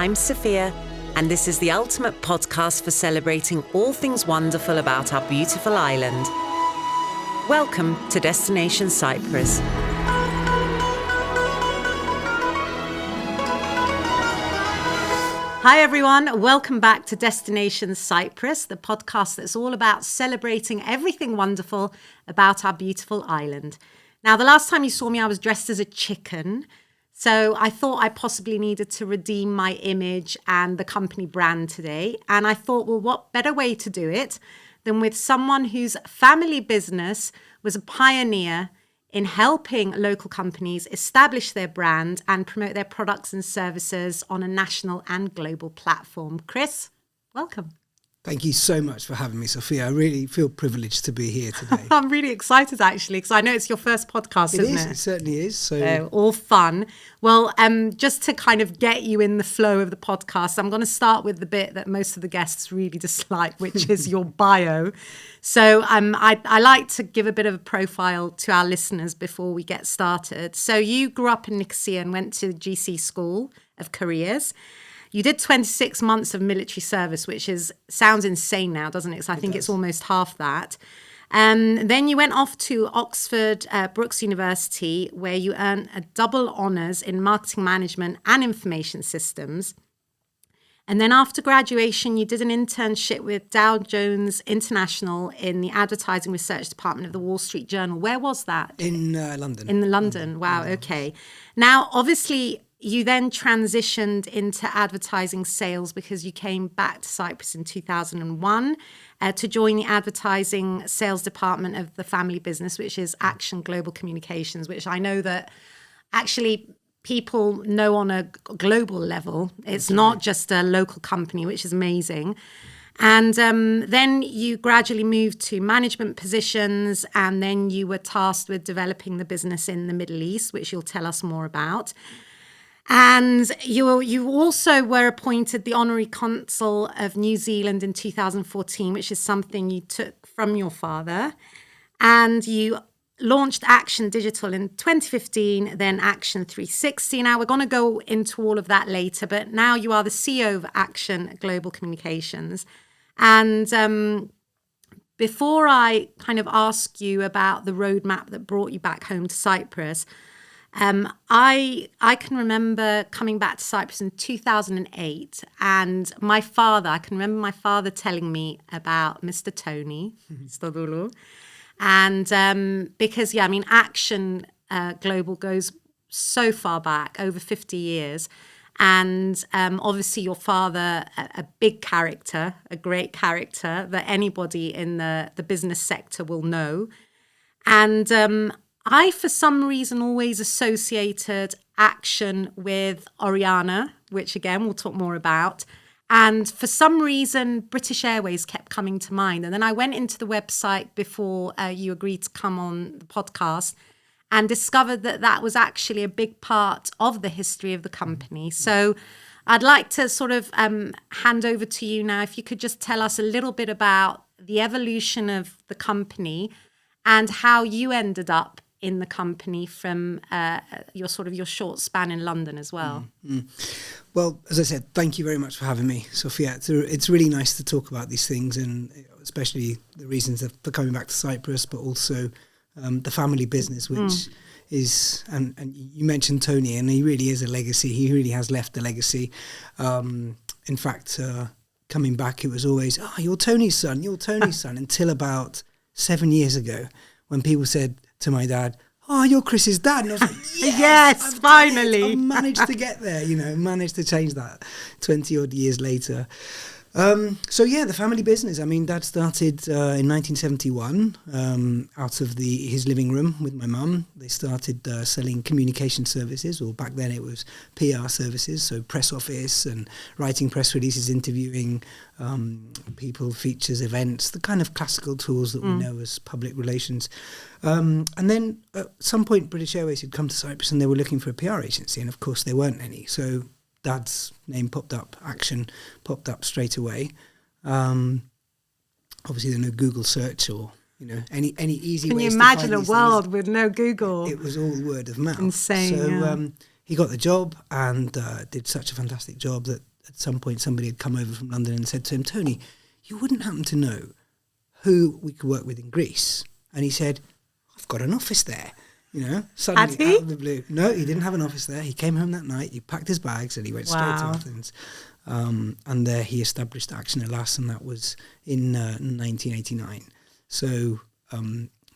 I'm Sophia, and this is the ultimate podcast for celebrating all things wonderful about our beautiful island. Welcome to Destination Cyprus. Hi everyone, welcome back to Destination Cyprus, the podcast that's all about celebrating everything wonderful about our beautiful island. Now, the last time you saw me, I was dressed as a chicken, so I thought I possibly needed to redeem my image and the company brand today. And I thought, well, what better way to do it than with someone whose family business was a pioneer in helping local companies establish their brand and promote their products and services on a national and global platform. Chris, welcome. Thank you so much for having me, Sophia. I really feel privileged to be here today. I'm really excited, actually, because I know it's your first podcast, isn't it? It certainly is. So all fun. Well, just to kind of get you in the flow of the podcast, I'm going to start with the bit that most of the guests really dislike, which is your bio. So I like to give a bit of a profile to our listeners before we get started. So you grew up in Nicosia and went to GC School of Careers. You did 26 months of military service, which sounds insane now, doesn't it? Because I think it's almost half that. Then you went off to Oxford Brookes University, where you earned a double honours in marketing management and information systems. And then after graduation, you did an internship with Dow Jones International in the advertising research department of the Wall Street Journal. Where was that? In London. In London. Wow. Okay. Now, obviously, you then transitioned into advertising sales because you came back to Cyprus in 2001 to join the advertising sales department of the family business, which is Action Global Communications, which I know that actually people know on a global level. It's not just a local company, which is amazing. And then you gradually moved to management positions, and then you were tasked with developing the business in the Middle East, which you'll tell us more about. And you also were appointed the Honorary Consul of New Zealand in 2014, which is something you took from your father. And you launched Action Digital in 2015, then Action 360. Now, we're going to go into all of that later, but now you are the CEO of Action Global Communications. And before I kind of ask you about the roadmap that brought you back home to Cyprus, I can remember coming back to Cyprus in 2008, and I can remember my father telling me about Mr. Tony, Christodoulou. And because, Action Global goes so far back, over 50 years. And obviously your father, a big character, a great character that anybody in the business sector will know. And I, for some reason, always associated Action with Oriana, which, again, we'll talk more about. And for some reason, British Airways kept coming to mind. And then I went into the website before you agreed to come on the podcast and discovered that was actually a big part of the history of the company. So I'd like to sort of hand over to you now. If you could just tell us a little bit about the evolution of the company and how you ended up in the company from your short span in London as well. Well, as I said, thank you very much for having me, Sophia. It's really nice to talk about these things, and especially the reasons for coming back to Cyprus, but also the family business, which is, and you mentioned Tony, and he really is a legacy. He really has left a legacy. In fact, coming back, it was always, you're Tony's son, until about 7 years ago, when people said to my dad, you're Chris's dad. And I was like, yes, finally. I've managed to get there, managed to change that 20 odd years later. The family business. Dad started in 1971 out of his living room with my mum. They started selling communication services, or back then it was PR services, so press office and writing press releases, interviewing people, features, events, the kind of classical tools that we know as public relations. And then at some point, British Airways had come to Cyprus and they were looking for a PR agency, and of course there weren't any. So Dad's name popped up, Action popped up straight away. Obviously, there's no Google search or any easy ways. Can you imagine a world with no Google? It was all word of mouth. Insane. So he got the job and did such a fantastic job that at some point somebody had come over from London and said to him, Tony, you wouldn't happen to know who we could work with in Greece? And he said, I've got an office there. Suddenly Had he? out of the blue. No, he didn't have an office there. He came home that night, he packed his bags and he went straight to Athens. And there he established Action Hellas, and that was in 1989. So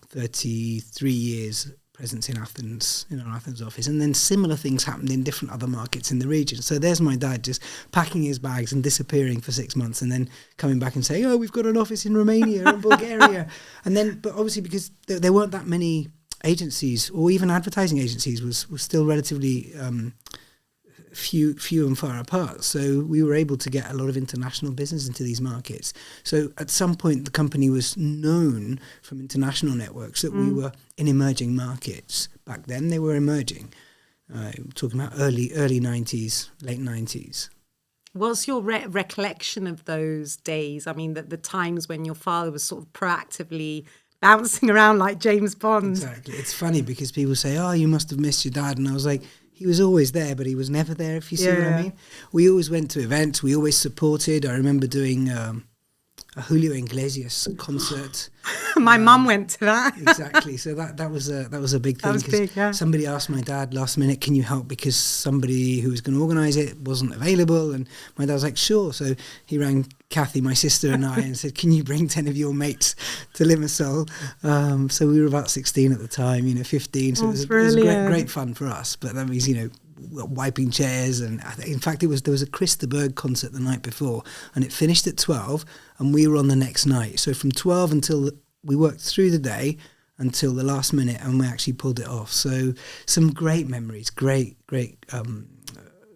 33 years presence in Athens, in our Athens office. And then similar things happened in different other markets in the region. So there's my dad just packing his bags and disappearing for 6 months and then coming back and saying, oh, we've got an office in Romania and Bulgaria. And then, but obviously because there weren't that many agencies, or even advertising agencies was still relatively few and far apart. So we were able to get a lot of international business into these markets. So at some point the company was known from international networks that we were in emerging markets. Back then they were emerging. Talking about early 90s, late 90s. What's your recollection of those days? I mean, the times when your father was sort of proactively bouncing around like James Bond. Exactly. It's funny because people say, oh, you must have missed your dad. And I was like, he was always there, but he was never there, if you see what I mean. We always went to events. We always supported. I remember doing a Julio Iglesias concert. My mum went to that. Exactly. So that was a big thing. That was big, yeah. Somebody asked my dad last minute, can you help? Because somebody who was going to organise it wasn't available. And my dad was like, sure. So he rang Kathy, my sister, and I and said, can you bring 10 of your mates to Limassol? So we were about 16 at the time, 15. So it was great fun for us. But that means, wiping chairs. And in fact, there was a Christodoulou concert the night before, and it finished at 12, and we were on the next night. So from 12 until we worked through the day until the last minute, and we actually pulled it off. So some great memories, great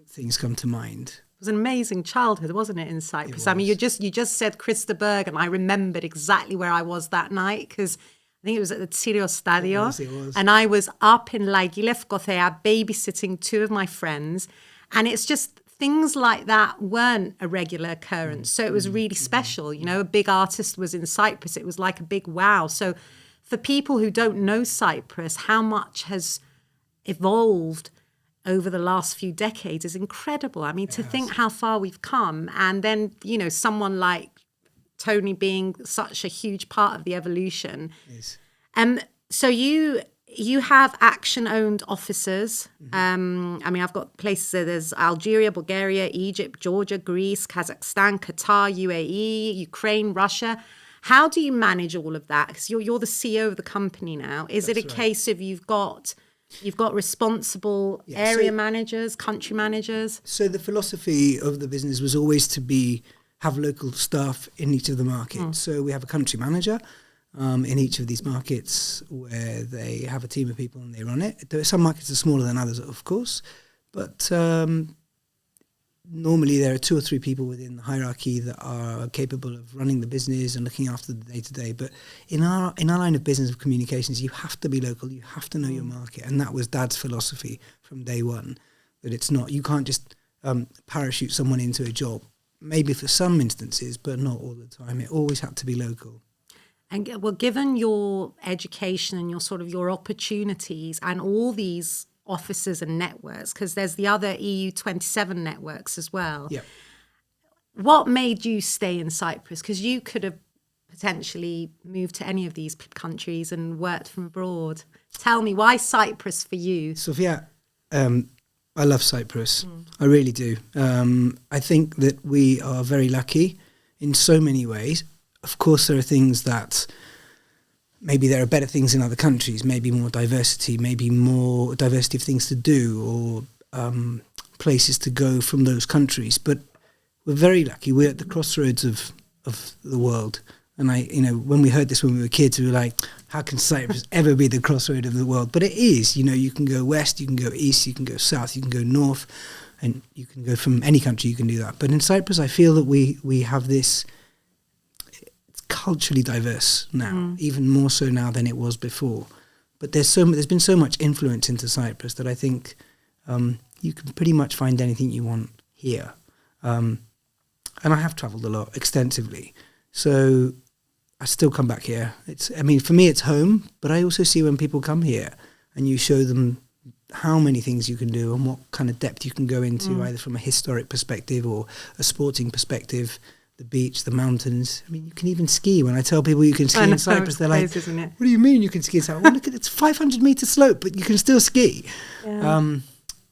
things come to mind. It was an amazing childhood, wasn't it, in Cyprus? I mean, you just said Christodoulou, and I remembered exactly where I was that night because I think it was at the Tyrios Stadio. It was. And I was up in Lagi Lefkothea babysitting two of my friends. And it's just things like that weren't a regular occurrence. So it was really special. A big artist was in Cyprus. It was like a big wow. So for people who don't know Cyprus, how much has evolved over the last few decades is incredible. I mean, to think how far we've come. And then, someone like Tony being such a huge part of the evolution. Yes. So you have Action-owned offices. I mean, I've got places there. There's Algeria, Bulgaria, Egypt, Georgia, Greece, Kazakhstan, Qatar, UAE, Ukraine, Russia. How do you manage all of that? Because you're the CEO of the company now. Is it a case of you've got responsible area managers, country managers? So the philosophy of the business was always to have local staff in each of the markets. So we have a country manager in each of these markets where they have a team of people and they run it. Some markets are smaller than others, of course, but normally there are 2 or 3 people within the hierarchy that are capable of running the business and looking after the day-to-day. But in our line of business of communications, you have to be local, you have to know your market. And that was Dad's philosophy from day one, that it's not, you can't just parachute someone into a job. Maybe for some instances, but not all the time. It always had to be local. And well, given your education and your opportunities and all these offices and networks, because there's the other EU 27 networks as well. Yeah. What made you stay in Cyprus? Because you could have potentially moved to any of these countries and worked from abroad. Tell me, why Cyprus for you? Sophia, I love Cyprus. I really do. I think that we are very lucky in so many ways. Of course, there are things that maybe there are better things in other countries, maybe more diversity of things to do or places to go from those countries. But we're very lucky. We're at the crossroads of the world. And when we heard this when we were kids, we were like, how can Cyprus ever be the crossroad of the world? But it is. You can go west, you can go east, you can go south, you can go north, and you can go from any country, you can do that. But in Cyprus, I feel that we have this, it's culturally diverse now, even more so now than it was before. But there's been so much influence into Cyprus that I think you can pretty much find anything you want here. And I have travelled a lot, extensively. So I still come back here. For me, it's home, but I also see when people come here and you show them how many things you can do and what kind of depth you can go into, either from a historic perspective or a sporting perspective. The beach, the mountains. I mean, you can even ski. When I tell people you can ski in Cyprus, they're like, isn't it? "What do you mean you can ski in Cyprus?" Well, look at it, it's 500-meter slope, but you can still ski. Yeah.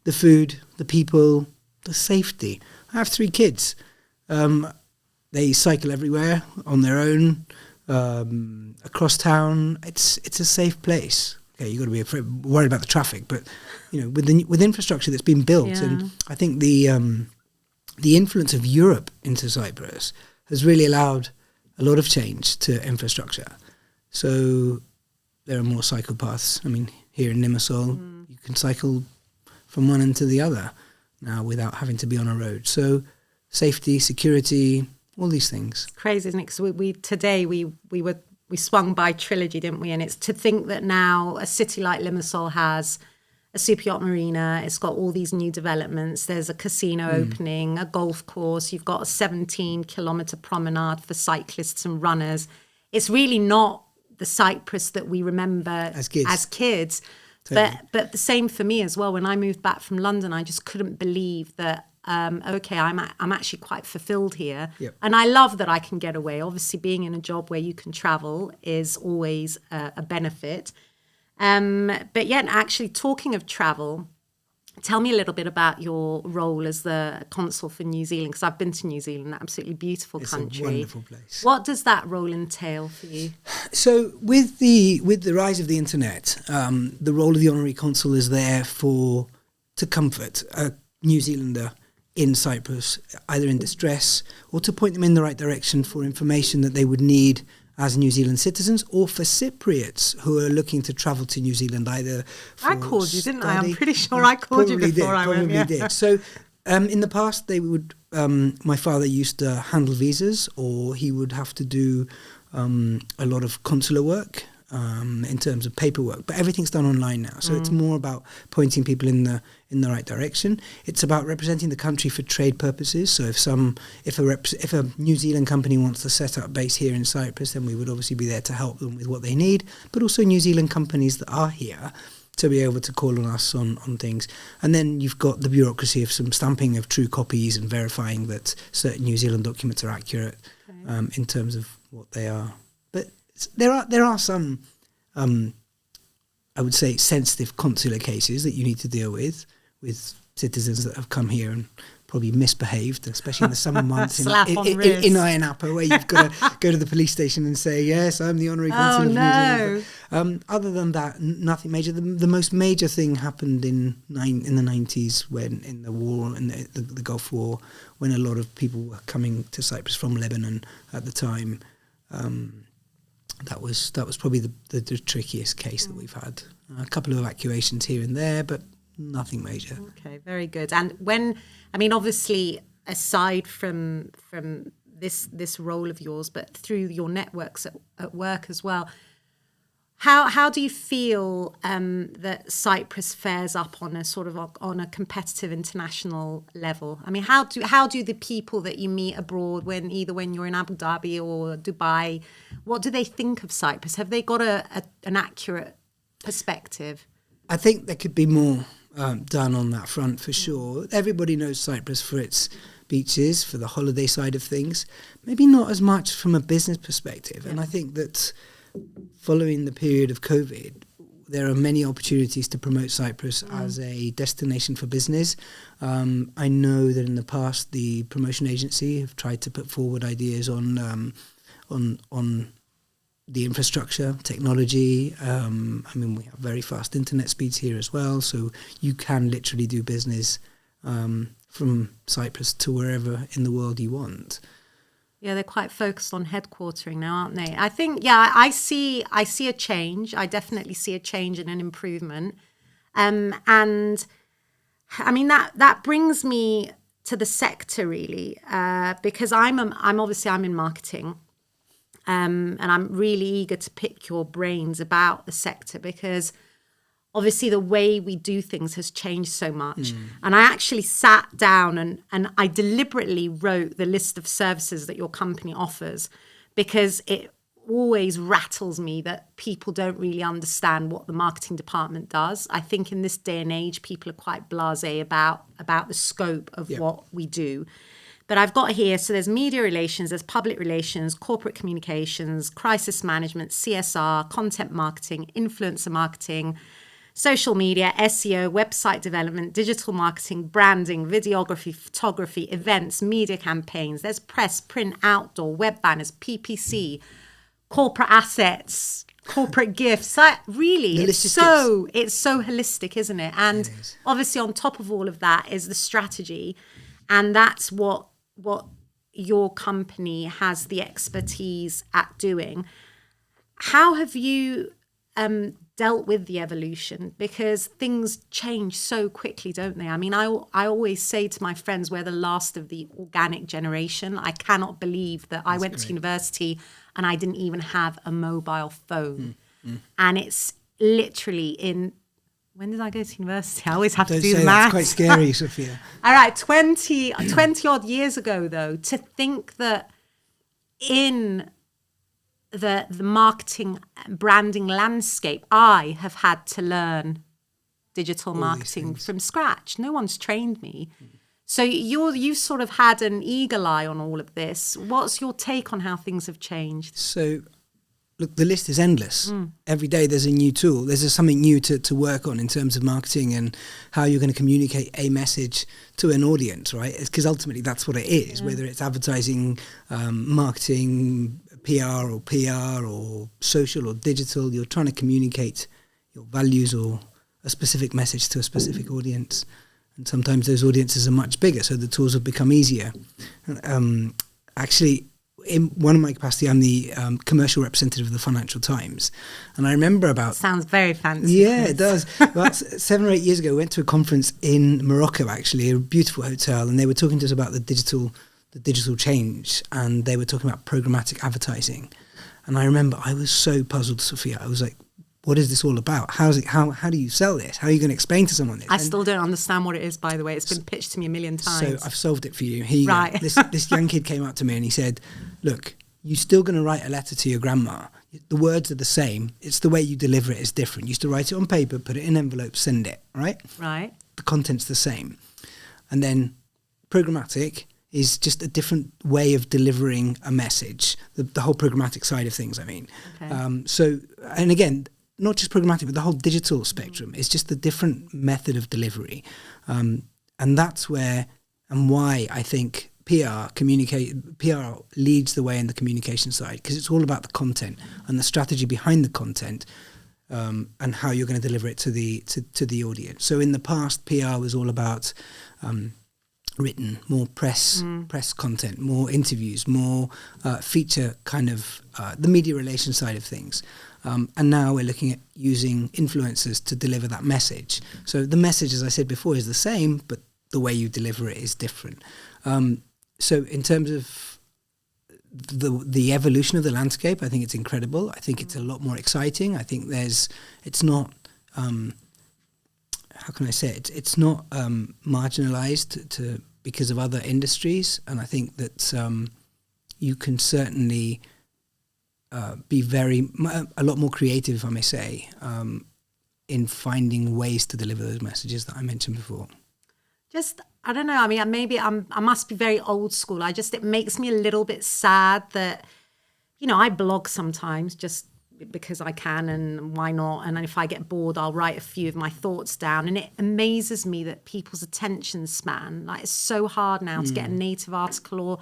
The food, the people, the safety. I have 3 kids. They cycle everywhere on their own, across town. It's a safe place. Okay, you've got to be worried about the traffic, but with infrastructure that's been built, and I think the influence of Europe into Cyprus has really allowed a lot of change to infrastructure. So there are more cycle paths. I mean, here in Limassol, you can cycle from one end to the other now without having to be on a road. So safety, security, all these things. Crazy, isn't it? Because today we swung by Trilogy, didn't we? And it's to think that now a city like Limassol has a super yacht marina. It's got all these new developments. There's a casino opening, a golf course. You've got a 17-kilometre promenade for cyclists and runners. It's really not the Cyprus that we remember as kids. Totally. But the same for me as well. When I moved back from London, I just couldn't believe that. I'm actually quite fulfilled here. Yep. And I love that I can get away. Obviously, being in a job where you can travel is always a benefit. But yeah, actually talking of travel, tell me a little bit about your role as the consul for New Zealand, because I've been to New Zealand, an absolutely beautiful country. It's a wonderful place. What does that role entail for you? So with the rise of the internet, the role of the honorary consul is there to comfort a New Zealander in Cyprus, either in distress or to point them in the right direction for information that they would need as New Zealand citizens, or for Cypriots who are looking to travel to New Zealand either for I called you, didn't I? study. I'm pretty sure I called you before I went. Probably did. So in the past, they would. My father used to handle visas, or he would have to do a lot of consular work in terms of paperwork. But everything's done online now, so it's more about pointing people in the right direction. It's about representing the country for trade purposes. So if a New Zealand company wants to set up base here in Cyprus, then we would obviously be there to help them with what they need. But also New Zealand companies that are here to be able to call on us on things. And then you've got the bureaucracy of some stamping of true copies and verifying that certain New Zealand documents are accurate in terms of what they are. But there are some, I would say, sensitive consular cases that you need to deal with citizens that have come here and probably misbehaved, especially in the summer months in Ayia Napa, where you've got to go to the police station and say, yes, I'm the honorary consul of New Zealand. But, other than that, nothing major. The most major thing happened in the 90s when in the war, in the Gulf War, when a lot of people were coming to Cyprus from Lebanon at the time. That was probably the trickiest case that we've had. A couple of evacuations here and there, but nothing major. Okay, very good. And obviously, aside from this role of yours, but through your networks at work as well, how do you feel that Cyprus fares up on a sort of on a competitive international level? I mean, how do the people that you meet abroad, when you're in Abu Dhabi or Dubai, what do they think of Cyprus? Have they got an accurate perspective? I think there could be more done on that front for sure. Everybody knows Cyprus for its beaches, for the holiday side of things, maybe not as much from a business perspective. Yeah. And I think that following the period of COVID, there are many opportunities to promote Cyprus as a destination for business. I know that in the past, the promotion agency have tried to put forward ideas on the infrastructure, technology. We have very fast internet speeds here as well, so you can literally do business from Cyprus to wherever in the world you want. Yeah, they're quite focused on headquartering now, aren't they? I think, I see a change. I definitely see a change and an improvement. And I mean, that brings me to the sector really, because I'm in marketing. And I'm really eager to pick your brains about the sector, because obviously the way we do things has changed so much. And I actually sat down and I deliberately wrote the list of services that your company offers, because always rattles me that people don't really understand what the marketing department does. I think in this day and age, people are quite blasé about the scope of what we do. But I've got here, so there's media relations, there's public relations, corporate communications, crisis management, CSR, content marketing, influencer marketing, social media, SEO, website development, digital marketing, branding, videography, photography, events, media campaigns. There's press, print, outdoor, web banners, PPC, corporate assets, corporate gifts. It's so holistic, isn't it? And obviously on top of all of that is the strategy. And that's what your company has the expertise at doing. How have you dealt with the evolution? Because things change so quickly, don't they? I mean, I always say to my friends, we're the last of the organic generation. I cannot believe that I went to university and I didn't even have a mobile phone. And it's literally when did I go to university? I always have to do the math. That's quite scary, Sophia. All right, 20 odd years ago, though, to think that in the marketing branding landscape, I have had to learn digital marketing from scratch. No one's trained me. So you've sort of had an eagle eye on all of this. What's your take on how things have changed? So, look, the list is endless. Every day there's a new tool. There's something new to work on in terms of marketing and how you're going to communicate a message to an audience, right? Because ultimately that's what it is, whether it's advertising, marketing, PR or social or digital. You're trying to communicate your values or a specific message to a specific audience. And sometimes those audiences are much bigger, so the tools have become easier. Actually, in one of my capacity, I'm the commercial representative of the Financial Times. And I remember Sounds very fancy. Yeah, it does. About 7 or 8 years ago, we went to a conference in Morocco, actually, a beautiful hotel, and they were talking to us about the digital change, and they were talking about programmatic advertising. And I remember I was so puzzled, Sophia. I was like, what is this all about? How do you sell this? How are you going to explain to someone this? I still don't understand what it is, by the way. It's been pitched to me a million times. So I've solved it for you. Here you go. This young kid came up to me and he said, look, you're still going to write a letter to your grandma. The words are the same. It's the way you deliver it is different. You used to write it on paper, put it in envelopes, send it, right? Right. The content's the same. And then programmatic is just a different way of delivering a message, the whole programmatic side of things, I mean. Okay. And again, not just programmatic, but the whole digital spectrum. It's just a different method of delivery. And that's where and why I think PR leads the way in the communication side, because it's all about the content and the strategy behind the content, and how you're going to deliver it to the audience. So in the past, PR was all about written, more press content, more interviews, more feature kind of the media relations side of things. And now we're looking at using influencers to deliver that message. So the message, as I said before, is the same, but the way you deliver it is different. So in terms of the evolution of the landscape, I think it's incredible. I think it's a lot more exciting. I think it's not, how can I say it? It's not marginalized because of other industries. And I think that you can certainly be a lot more creative, if I may say, in finding ways to deliver those messages that I mentioned before. I don't know. I mean, maybe I must be very old school. It makes me a little bit sad that, I blog sometimes just because I can and why not. And if I get bored, I'll write a few of my thoughts down. And it amazes me that people's attention span, it's so hard now to get a native article or,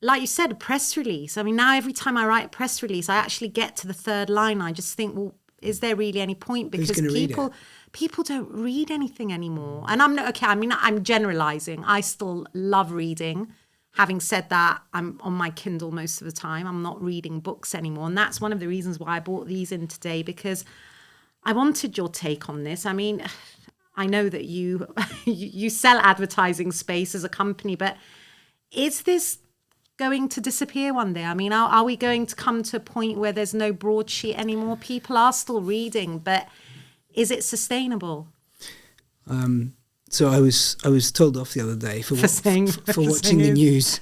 like you said, a press release. I mean, now every time I write a press release, I actually get to the third line. I just think, well, is there really any point? Because people don't read anything anymore. And I'm generalizing. I still love reading. Having said that, I'm on my Kindle most of the time. I'm not reading books anymore. And that's one of the reasons why I brought these in today, because I wanted your take on this. I mean, I know that you sell advertising space as a company, but is this going to disappear one day? I mean, are we going to come to a point where there's no broadsheet anymore? People are still reading, but is it sustainable? So I was told off the other day for watching the news.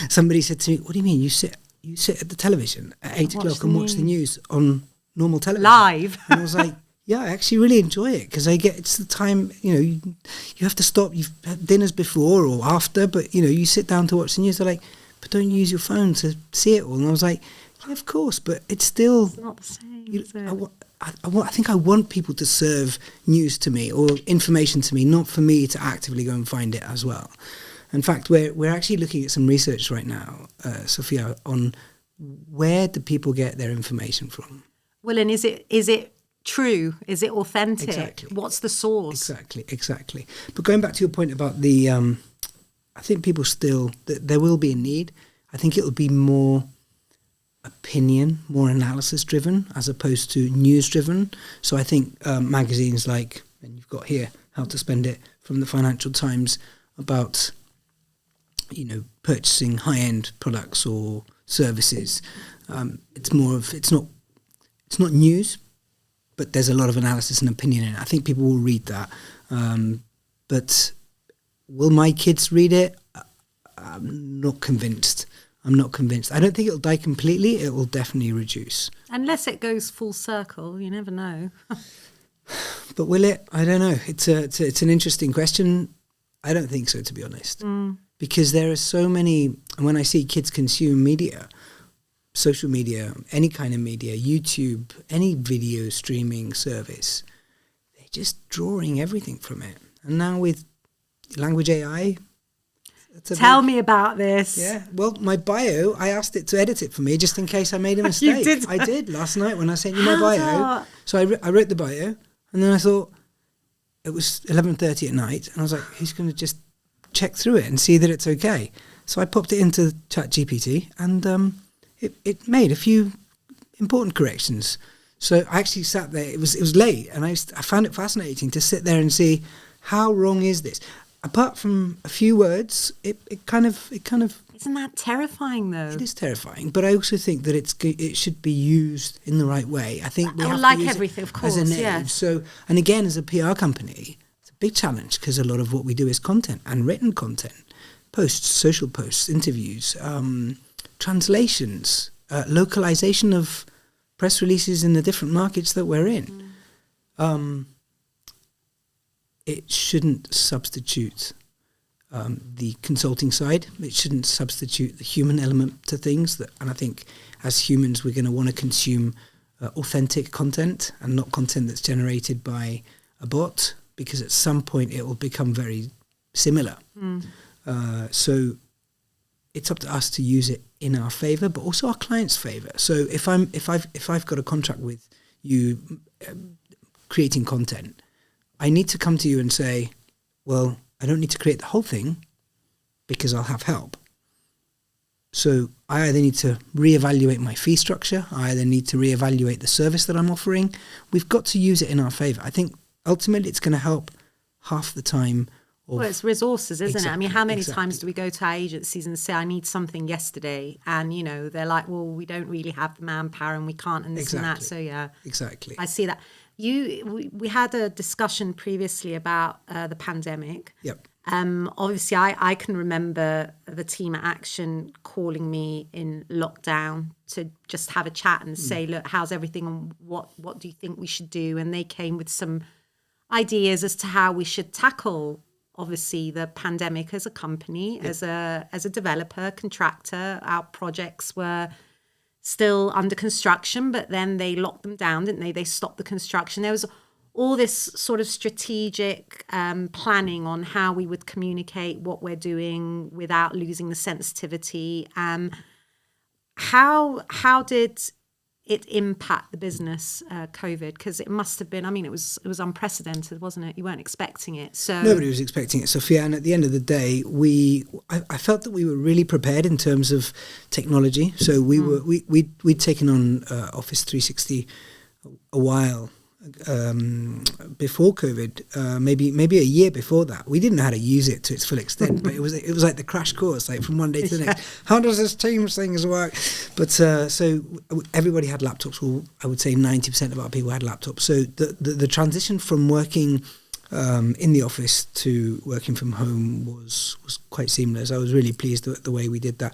Somebody said to me, "What do you mean you sit you sit at the television at 8 Watch o'clock the and watch the news on normal television. Live. And I was like, yeah, I actually really enjoy it because it's the time, you have to stop. You've had dinners before or after, but, you sit down to watch the news. They're like, but don't use your phone to see it all. And I was like, yeah, of course, but it's still... It's not the same, is it? I think I want people to serve news to me or information to me, not for me to actively go and find it as well. In fact, we're actually looking at some research right now, Sophia, on where do people get their information from? Well, and is it true? Is it authentic? Exactly. What's the source? Exactly. But going back to your point about the, I think people still, there will be a need. I think it will be more opinion, more analysis driven as opposed to news driven. So I think magazines like, and you've got here, How to Spend It from the Financial Times, about purchasing high-end products or services. It's not news, but there's a lot of analysis and opinion in it. I think people will read that. But will my kids read it? I'm not convinced. I don't think it'll die completely. It will definitely reduce. Unless it goes full circle, you never know. But will it? I don't know. It's an interesting question. I don't think so, to be honest. Because there are so many, and when I see kids consume media, social media, any kind of media, YouTube, any video streaming service, they're just drawing everything from it. And now with language AI... Tell me about this. Yeah, well, my bio, I asked it to edit it for me just in case I made a mistake. You did? I did last night when I sent you my bio. So I wrote the bio, and then I thought it was 11:30 at night, and I was like, who's going to just check through it and see that it's okay? So I popped it into ChatGPT, and it made a few important corrections. So I actually sat there. It was late, and I found it fascinating to sit there and see how wrong is this. Apart from a few words, it kind of. Isn't that terrifying, though? It is terrifying, but I also think that it should be used in the right way. I think we have like to use everything, it of course, as an aid. yeah. So, and again, as a PR company, it's a big challenge because a lot of what we do is content and written content, posts, social posts, interviews, translations, localization of press releases in the different markets that we're in. It shouldn't substitute the consulting side. It shouldn't substitute the human element to things. And I think as humans, we're going to want to consume authentic content and not content that's generated by a bot, because at some point it will become very similar. So it's up to us to use it in our favor, but also our clients' favor. So if I've got a contract with you creating content, I need to come to you and say, well, I don't need to create the whole thing because I'll have help. So I either need to reevaluate my fee structure. I either need to reevaluate the service that I'm offering. We've got to use it in our favor. I think ultimately it's going to help half the time. Well, it's resources, isn't it? I mean, how many exactly. times do we go to our agencies and say, I need something yesterday? And, they're like, well, we don't really have the manpower and we can't and this and that. So, yeah. Exactly. I see that. We had a discussion previously about the pandemic. Yep. Obviously, I can remember the team at Action calling me in lockdown to just have a chat and say, look, how's everything and what do you think we should do? And they came with some ideas as to how we should tackle, obviously, the pandemic as a company, as a developer, contractor. Our projects were still under construction, but then they locked them down, didn't they? They stopped the construction. There was all this sort of strategic planning on how we would communicate what we're doing without losing the sensitivity. How did it impact the business, COVID? Because it must have been, it was unprecedented, wasn't it? You weren't expecting it. So nobody was expecting it, Sophia. And at the end of the day, I felt that we were really prepared in terms of technology. So we'd taken on Office 360 a while before COVID, maybe a year before that. We didn't know how to use it to its full extent, but it was like the crash course, like from one day to the next. How does this Teams thing work? But so everybody had laptops. Well, I would say 90% of our people had laptops. So the transition from working in the office to working from home was quite seamless. I was really pleased with the way we did that.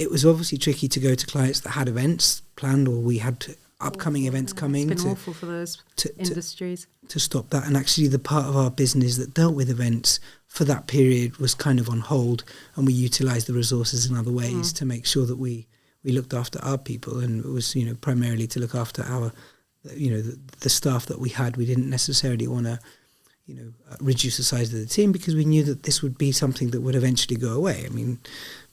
it was obviously tricky to go to clients that had events planned, or we had upcoming events coming. It's been awful for those industries. To stop that. And actually the part of our business that dealt with events for that period was kind of on hold, and we utilised the resources in other ways to make sure that we looked after our people. And it was, primarily to look after our, the staff that we had. We didn't necessarily want to, reduce the size of the team, because we knew that this would be something that would eventually go away. I mean,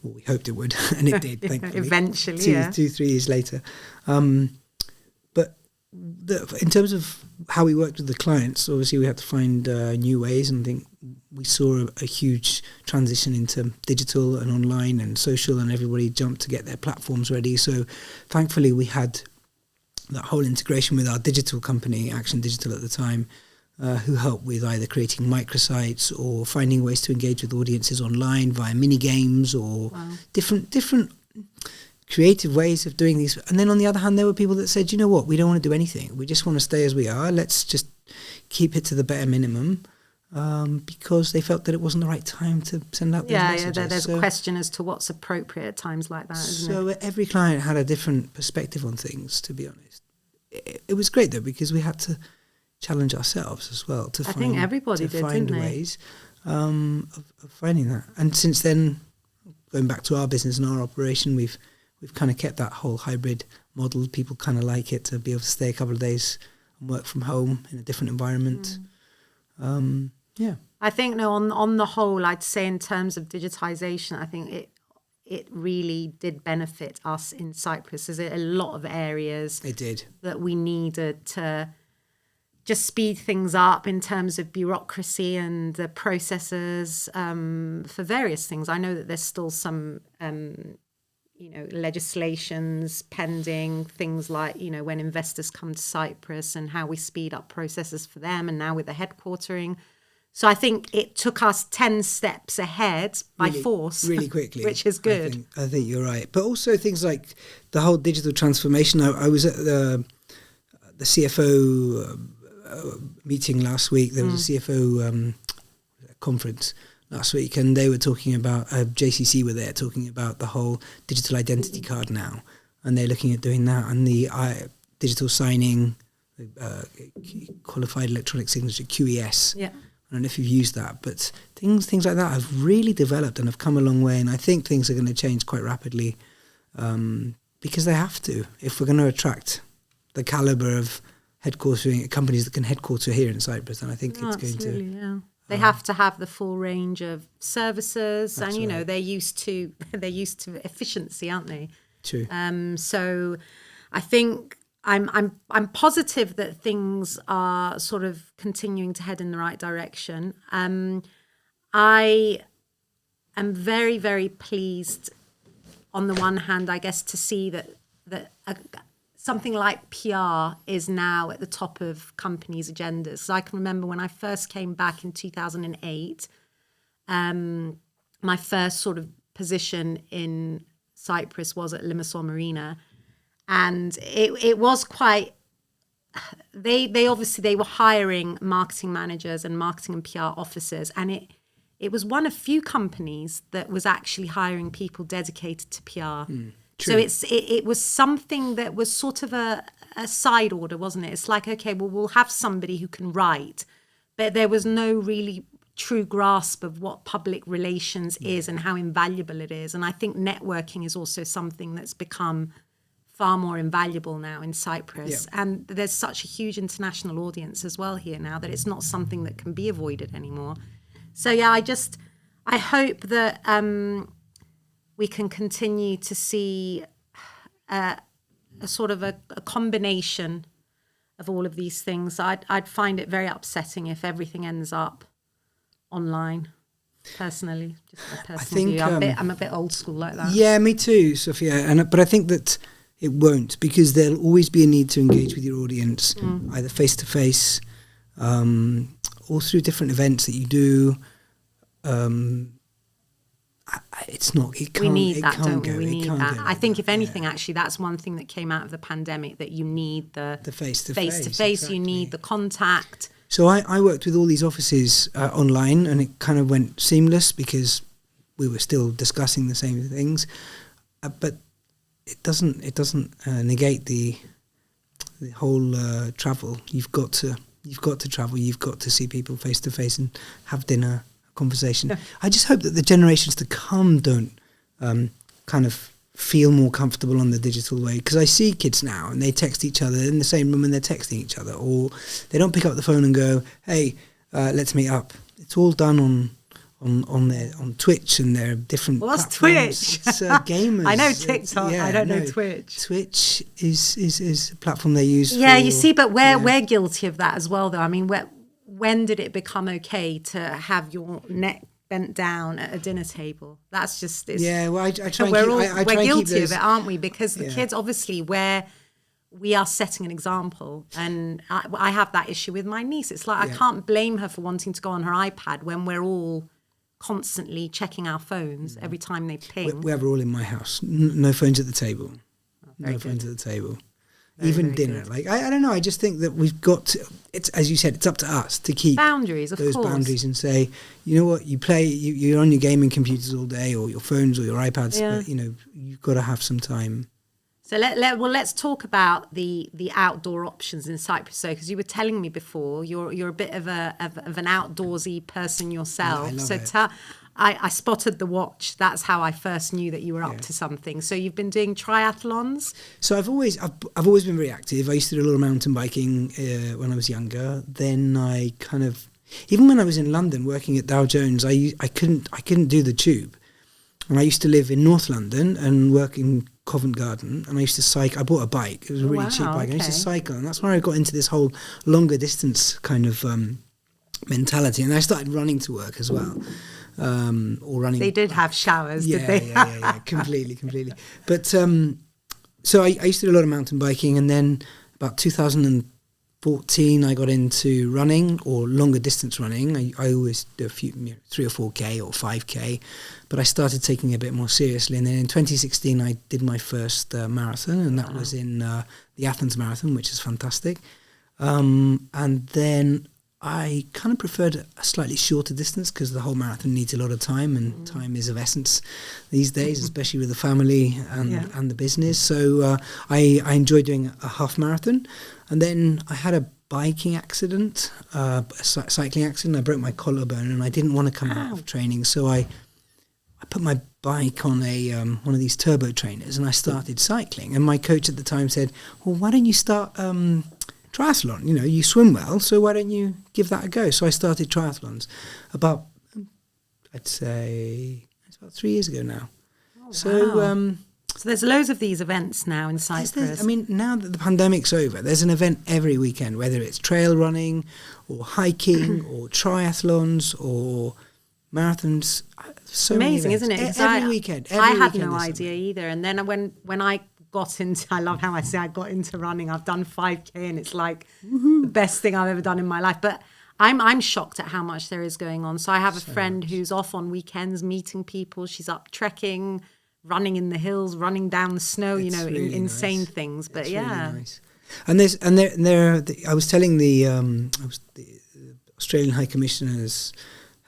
well, we hoped it would, and it did, thankfully. Eventually, 2-3 years later. In terms of how we worked with the clients, obviously we had to find new ways, and I think we saw a huge transition into digital and online and social, and everybody jumped to get their platforms ready. So thankfully we had that whole integration with our digital company, Action Digital at the time, who helped with either creating microsites or finding ways to engage with audiences online via mini games or different creative ways of doing these. And then on the other hand, there were people that said, you know what, we don't want to do anything. We just want to stay as we are. Let's just keep it to the bare minimum, because they felt that it wasn't the right time to send out those messages. Yeah, there's a question as to what's appropriate at times like that, isn't it? So every client had a different perspective on things, to be honest. It was great, though, because we had to challenge ourselves as well to find ways of finding that. And since then, going back to our business and our operation, we've kind of kept that whole hybrid model. People kind of like it to be able to stay a couple of days and work from home in a different environment. I think on the whole, I'd say in terms of digitisation, I think it really did benefit us in Cyprus. There's a lot of areas that we needed to just speed things up in terms of bureaucracy and the processes for various things. I know that there's still some, legislations pending, things like, when investors come to Cyprus and how we speed up processes for them, and now with the headquartering. So I think it took us 10 steps ahead by force. Really quickly. Which is good. I think you're right. But also things like the whole digital transformation. I was at the CFO meeting last week. There was a CFO conference last week, and they were talking about, JCC were there talking about the whole digital identity card now, and they're looking at doing that, and the digital signing, qualified electronic signature, QES. Yeah. I don't know if you've used that, but things like that have really developed and have come a long way, and I think things are going to change quite rapidly, because they have to, if we're going to attract the calibre of headquartering companies that can headquarter here in Cyprus. And I think it's going to. Yeah. They have to have the full range of services, and they're used to efficiency, aren't they? True. So I think I'm positive that things are sort of continuing to head in the right direction. I am very, very pleased on the one hand, I guess, to see that something like PR is now at the top of companies' agendas. So I can remember when I first came back in 2008, my first sort of position in Cyprus was at Limassol Marina. And it was quite, they were hiring marketing managers and marketing and PR officers. And it was one of few companies that was actually hiring people dedicated to PR. True. So it was something that was sort of a side order, wasn't it? It's like, okay, well, we'll have somebody who can write, but there was no really true grasp of what public relations is and how invaluable it is. And I think networking is also something that's become far more invaluable now in Cyprus. Yeah. And there's such a huge international audience as well here now that it's not something that can be avoided anymore. So, yeah, I hope that we can continue to see a sort of a combination of all of these things. I'd find it very upsetting if everything ends up online, personally. Just my personal view. I'm a bit old school like that. Yeah, me too, Sophia. But I think that it won't, because there'll always be a need to engage with your audience, either face-to-face or through different events that you do. It's not. It can't. We need that, don't we? We need that. I think, if anything, actually, that's one thing that came out of the pandemic, that you need the face-to-face. Exactly. You need the contact. So I worked with all these offices online, and it kind of went seamless because we were still discussing the same things. but it doesn't negate the whole travel. You've got to travel. You've got to see people face to face and have dinner, conversation. Yeah. I just hope that the generations to come don't kind of feel more comfortable on the digital way, because I see kids now and they text each other in the same room and they're texting each other, or they don't pick up the phone and go, hey, let's meet up. It's all done on Twitch and their different What's platforms. Twitch? It's gamers. I know TikTok. I don't know Twitch. Twitch is a platform they use. Yeah, for, you see, but we're guilty of that as well, though. I mean, when did it become okay to have your neck bent down at a dinner table? That's just well, I try. We're and guilty keep of it, aren't we? Because the Yeah. kids, obviously, we are setting an example, and I have that issue with my niece. It's like I can't blame her for wanting to go on her iPad when we're all constantly checking our phones every time they ping. We have a rule in my house: no phones at the table. No phones at the table. Even dinner. good. Like I don't know. I just think that we've got to. It's, as you said, it's up to us to keep Boundaries, of those course. boundaries and say, you know what, you're on your gaming computers all day, or your phones or your iPads. Yeah. But, you've got to have some time. So let's talk about the outdoor options in Cyprus. So, because you were telling me before, you're a bit of an outdoorsy person yourself. I love So it. I spotted the watch. That's how I first knew that you were up to something. So you've been doing triathlons. So I've always been very active. I used to do a lot of mountain biking when I was younger. Then I kind of, even when I was in London working at Dow Jones, I couldn't do the tube. And I used to live in North London and work in Covent Garden, and I used to cycle. I bought a bike. It was a really cheap bike. I used to cycle, and that's where I got into this whole longer distance kind of mentality. And I started running to work as well, or running. They did have showers, did they? Yeah, completely. But so I used to do a lot of mountain biking, and then about 2014, I got into running or longer distance running. I always do a few, 3 or 4K or 5K, but I started taking it a bit more seriously. And then in 2016, I did my first marathon, and that was in the Athens Marathon, which is fantastic. And then I kind of preferred a slightly shorter distance, because the whole marathon needs a lot of time, and time is of essence these days, especially with the family and the business. So I enjoyed doing a half marathon. And then I had a biking accident, a cycling accident. I broke my collarbone, and I didn't want to come out of training. So I put my bike on a one of these turbo trainers, and I started cycling. And my coach at the time said, well, why don't you start triathlon? You swim well, so why don't you give that a go? So I started triathlons about, I'd say, it's about 3 years ago now. Oh, so wow. So there's loads of these events now in Cyprus. I mean, now that the pandemic's over, there's an event every weekend, whether it's trail running or hiking or triathlons or marathons. So amazing, many isn't it? events. Every weekend. I had weekend no there's idea something. either. And then when I got into, I love how I say I got into running. I've done 5K, and it's like the best thing I've ever done in my life. But I'm shocked at how much there is going on. So I have a friend who's off on weekends meeting people. She's up trekking, running in the hills, running down the snow. It's really insane nice. thing. But It's yeah, really nice. And I was telling the Australian High Commissioner's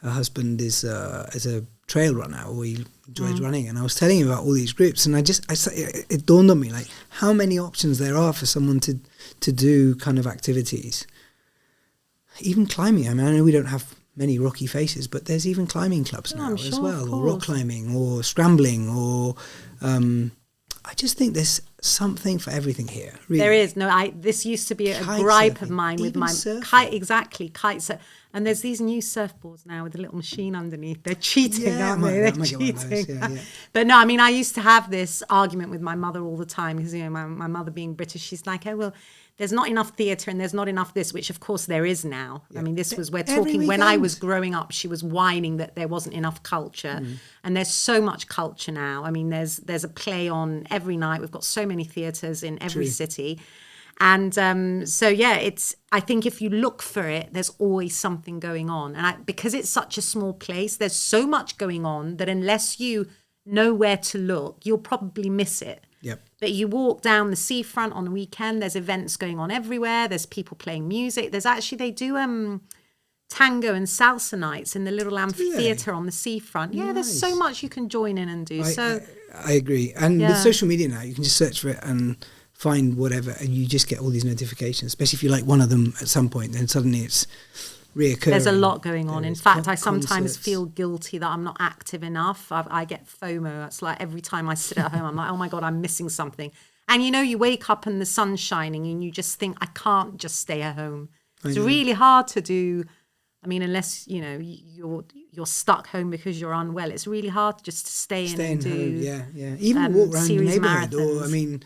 her husband is a trail runner, or he enjoys running, and I was telling him about all these groups, and it dawned on me like how many options there are for someone to do kind of activities. Even climbing. I mean, I know we don't have many rocky faces, but there's even climbing clubs now as well, or rock climbing, or scrambling, or I just think there's something for everything here. Really. there is. No, this used to be a Kite gripe surfing, of mine with even my surfing. kite. Exactly, kite. And there's these new surfboards now with a little machine underneath. They're cheating, aren't they? They're cheating. But no, I mean, I used to have this argument with my mother all the time, because my mother being British, she's like, oh well, there's not enough theatre and there's not enough this, which of course there is now. I mean, we're talking, when I was growing up, she was whining that there wasn't enough culture. And there's so much culture now. I mean, there's a play on every night. We've got so many theatres in every city. And I think if you look for it, there's always something going on. And because it's such a small place, there's so much going on that unless you know where to look, you'll probably miss it. Yep. But you walk down the seafront on a weekend, there's events going on everywhere. There's people playing music. There's actually, they do tango and salsa nights in the little amphitheatre on the seafront. Yeah, there's so much you can join in and do. I agree. And with social media now, you can just search for it and find whatever, and you just get all these notifications, especially if you like one of them at some point, then suddenly it's reoccurring. There's a lot going on. In fact, I sometimes feel guilty that I'm not active enough. I get FOMO. It's like every time I sit at home, I'm like, oh my God, I'm missing something. And you wake up and the sun's shining and you just think, I can't just stay at home. It's really hard to do. I mean, unless, you're stuck home because you're unwell, it's really hard just to stay in and do. Yeah. Even walk around the neighbourhood, or, I mean,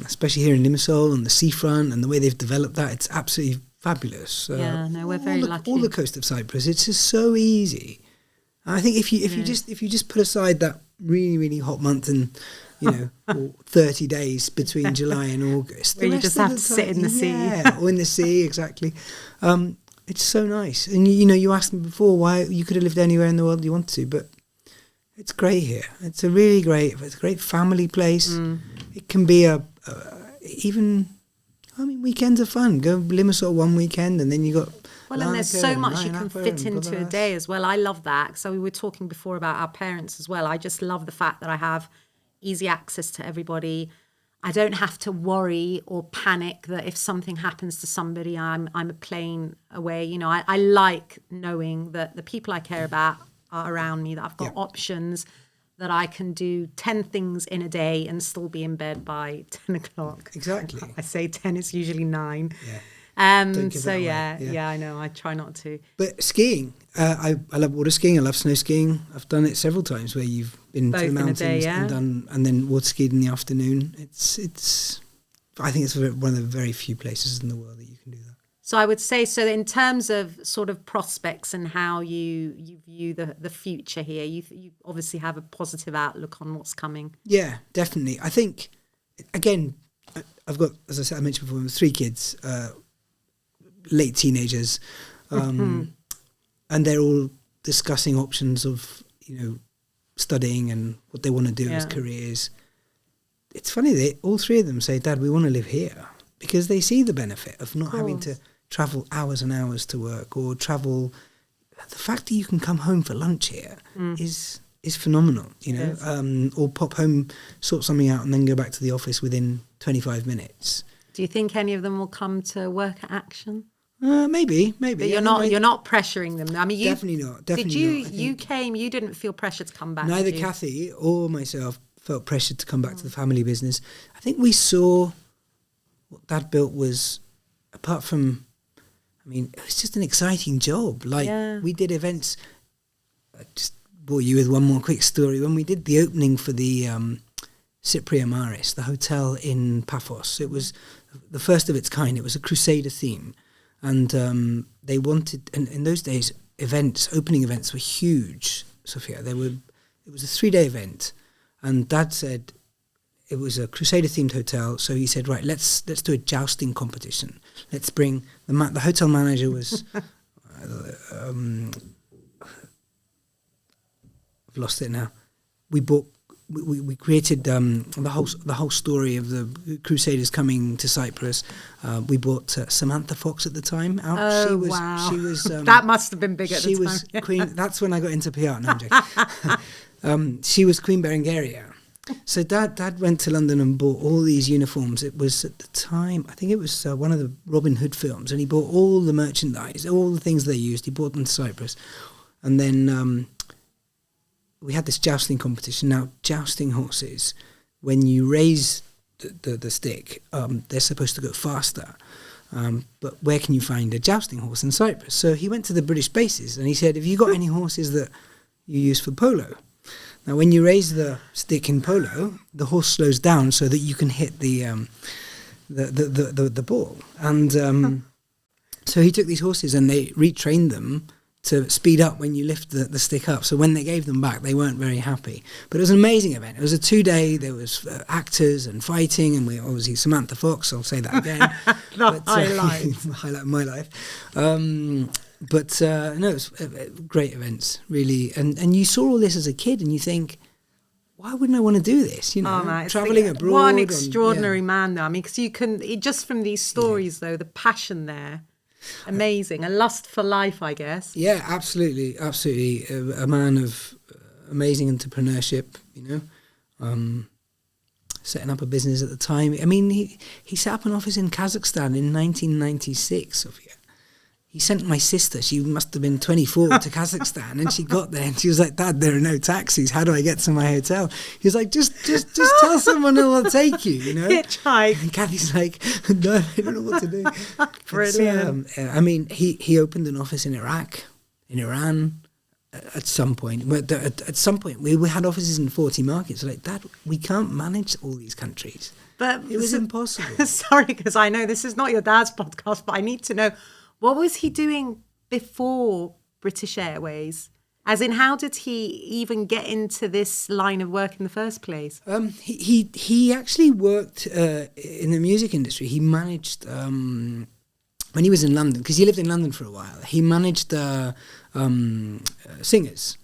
especially here in Limassol on the seafront and the way they've developed that, it's absolutely fabulous. We're very lucky. All the coast of Cyprus, it's just so easy. And I think if you just put aside that really, really hot month and or 30 days between July and August, where you just have to sit in the sea, or in the sea, exactly. It's so nice. And you asked me before why you could have lived anywhere in the world you want to, but it's great here. It's a great family place. It can be weekends are fun. Go Limassol one weekend and then you got... Well, and there's so much you can fit into a day as well. I love that. So we were talking before about our parents as well. I just love the fact that I have easy access to everybody. I don't have to worry or panic that if something happens to somebody, I'm a plane away. I like knowing that the people I care about are around me, that I've got options, that I can do 10 things in a day and still be in bed by 10 o'clock. Exactly. I say 10, it's usually 9. Yeah. I know, I try not to. But skiing, I love water skiing, I love snow skiing. I've done it several times where you've been to the mountains and then water skied in the afternoon. I think it's one of the very few places in the world that you can do that. So I would say, so in terms of sort of prospects and how you view the future here, you obviously have a positive outlook on what's coming. Yeah, definitely. I think, again, I've got, as I mentioned before, 3 kids, late teenagers, and they're all discussing options of studying and what they want to do as careers. It's funny, all 3 of them say, Dad, we want to live here, because they see the benefit of not having to travel hours and hours to work, or travel. The fact that you can come home for lunch here is phenomenal, or pop home, sort something out and then go back to the office within 25 minutes. Do you think any of them will come to work at Action? Maybe. But you're not pressuring them. I mean, definitely not. You came, you didn't feel pressure to come back. Neither Kathy or myself felt pressured to come back to the family business. I think we saw what Dad built was, apart from, it was just an exciting job. We did events. I just bore you with one more quick story. When we did the opening for the Cypria Maris, the hotel in Paphos, it was the first of its kind. It was a Crusader theme. And they wanted, and in those days, opening events were huge, Sophia. It was a 3-day event. And Dad said, it was a Crusader-themed hotel, so he said, right, let's do a jousting competition. Let's bring the hotel manager was I've lost it now. We created the whole story of the Crusaders coming to Cyprus. We bought Samantha Fox at the time out. Oh, wow! She was that must have been big at the time. She was Queen. That's when I got into PR. No, I'm joking. She was Queen Berengaria. So Dad went to London and bought all these uniforms. It was at the time, I think it was one of the Robin Hood films, and he bought all the merchandise, all the things they used. He bought them to Cyprus, and then we had this jousting competition. Now, jousting horses, when you raise the stick, they're supposed to go faster. But where can you find a jousting horse in Cyprus? So he went to the British bases and he said, have you got any horses that you use for polo? Now, when you raise the stick in polo, the horse slows down so that you can hit the ball. And so he took these horses and they retrained them to speed up when you lift the stick up. So when they gave them back, they weren't very happy. But it was an amazing event. It was a 2-day. There was actors and fighting, and we obviously Samantha Fox. I'll say that again. Highlight of my life. But no, it was great events, really. And you saw all this as a kid, and you think, why wouldn't I want to do this? Traveling abroad. What an extraordinary man, though. I mean, because you can just from these stories, though, the passion there. Amazing. A lust for life, I guess. Yeah, absolutely. A man of amazing entrepreneurship, setting up a business at the time. I mean, he set up an office in Kazakhstan in 1996, Sophia. He sent my sister, she must have been 24, to Kazakhstan, and she got there and she was like, Dad, there are no taxis. How do I get to my hotel? He was like, just tell someone who will take you, Hitchhike. And Kathy's like, no, I don't know what to do. Brilliant. I mean, he opened an office in Iraq, in Iran, at some point. But at some point, we had offices in 40 markets. Like, Dad, we can't manage all these countries. But it was impossible. Sorry, because I know this is not your dad's podcast, but I need to know, what was he doing before British Airways? As in, how did he even get into this line of work in the first place? He actually worked in the music industry. He managed, when he was in London, because he lived in London for a while, he managed singers.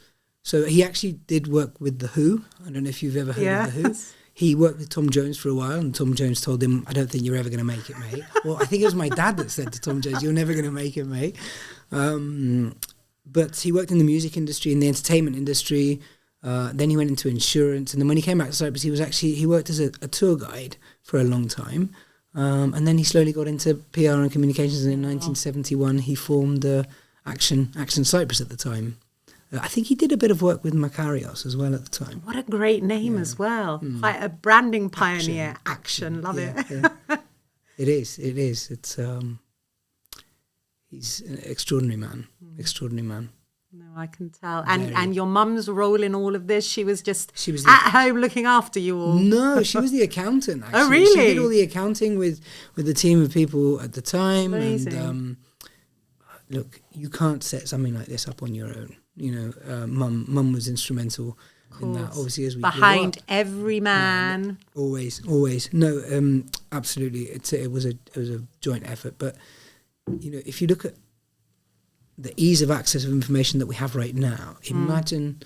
So he actually did work with The Who. I don't know if you've ever heard of The Who. He worked with Tom Jones for a while, and Tom Jones told him, I don't think you're ever going to make it, mate. Well, I think it was my dad that said to Tom Jones, you're never going to make it, mate. But he worked in the music industry, in the entertainment industry. Then he went into insurance. And then when he came back to Cyprus, he worked as a tour guide for a long time. And then he slowly got into PR and communications. And in 1971, he formed Action Cyprus at the time. I think he did a bit of work with Makarios as well at the time. What a great name as well. Quite a branding pioneer. Action. Love it. Yeah. It is. It's he's an extraordinary man. No, I can tell. And your mum's role in all of this, she was at home looking after you all. No, she was the accountant, actually. Oh, really? She did all the accounting with the team of people at the time. Amazing. And look, you can't set something like this up on your own. Mum was instrumental in that. Obviously, as we behind grew up, every man. Always. No, absolutely. It was a joint effort. But if you look at the ease of access of information that we have right now, imagine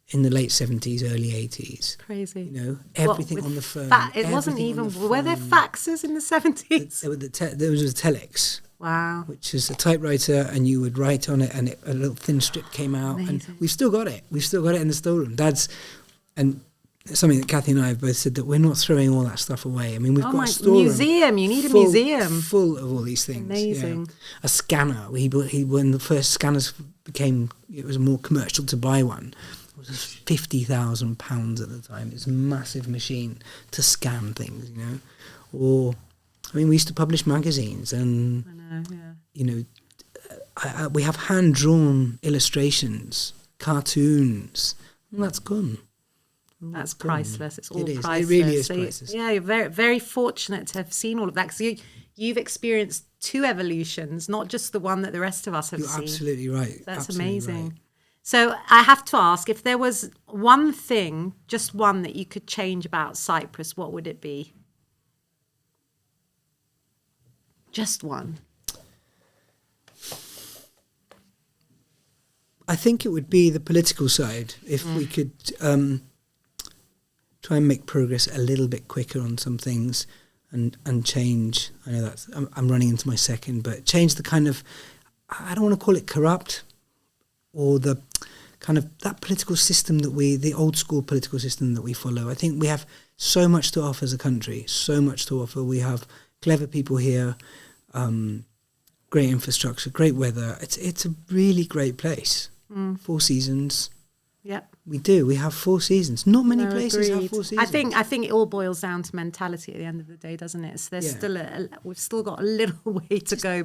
in the late 70s, early 80s. Crazy. Everything on the phone. It wasn't even. Were there faxes in the 70s? There was a telex. Wow. Which is a typewriter, and you would write on it, and a little thin strip came out. Amazing. And we've still got it. We've still got it in the storeroom. And something that Kathy and I have both said, that we're not throwing all that stuff away. I mean, we've got a storeroom. Museum. You need a museum. Full of all these things. Amazing. Yeah. A scanner. When the first scanners it was more commercial to buy one. It was £50,000 at the time. It's a massive machine to scan things, Or, we used to publish magazines, and we have hand-drawn illustrations, cartoons, and that's gone. That's priceless. It's all priceless. It really is priceless. Yeah, you're very, very fortunate to have seen all of that, because you've experienced two evolutions, not just the one that the rest of us have seen. You're absolutely right. That's absolutely amazing. Right. So I have to ask, if there was one thing, just one, that you could change about Cyprus, what would it be? Just one. I think it would be the political side. If we could try and make progress a little bit quicker on some things, and change. I know that's I'm running into my second, but change the kind of, I don't want to call it corrupt, or the kind of that political system the old school political system that we follow. I think we have so much to offer as a country, so much to offer. We have clever people here, great infrastructure, great weather. It's a really great place. 4 seasons. Yep. We do. We have 4 seasons. Not many places have 4 seasons. I think it all boils down to mentality at the end of the day, doesn't it? So there's still we've still got a little way to go.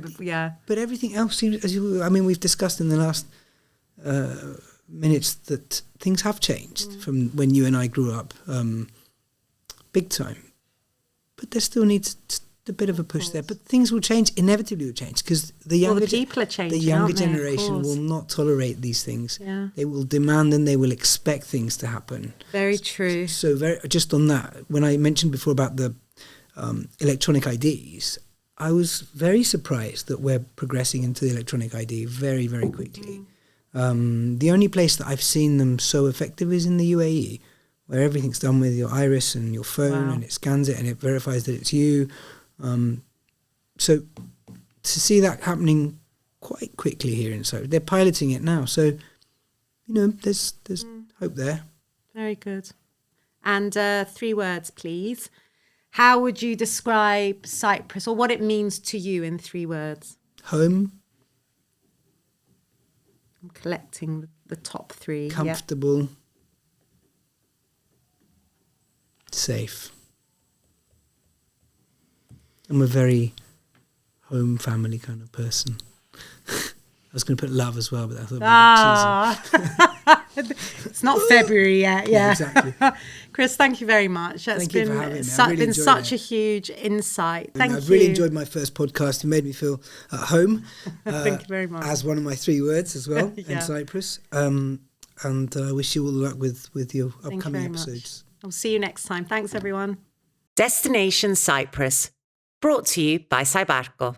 But everything else seems, we've discussed in the last minutes that things have changed from when you and I grew up, big time. But there still needs a bit of a push there. But things will change, inevitably will change, because the people are changing. The younger generation will not tolerate these things. Yeah. They will demand and they will expect things to happen. Very true. So just on that, when I mentioned before about the electronic IDs, I was very surprised that we're progressing into the electronic ID very, very quickly. The only place that I've seen them so effective is in the UAE, where everything's done with your iris and your phone, and it scans it and it verifies that it's you. So to see that happening quite quickly here in Cyprus. They're piloting it now, so there's hope there. Very good. And 3 words, please. How would you describe Cyprus, or what it means to you in 3 words? Home. I'm collecting the top 3. Comfortable. Yeah. Safe. I'm a very home family kind of person. I was going to put love as well, but I thought it'd be a bit cheesy. It's not February yet. Yeah, exactly. Chris, thank you very much. That's thank you for having me. been such a huge insight. I've really enjoyed my first podcast. You made me feel at home. Thank you very much. As one of my 3 words as well in Cyprus. And I wish you all the luck with your upcoming episodes. I'll see you next time. Thanks, everyone. Destination Cyprus, brought to you by Cybarco.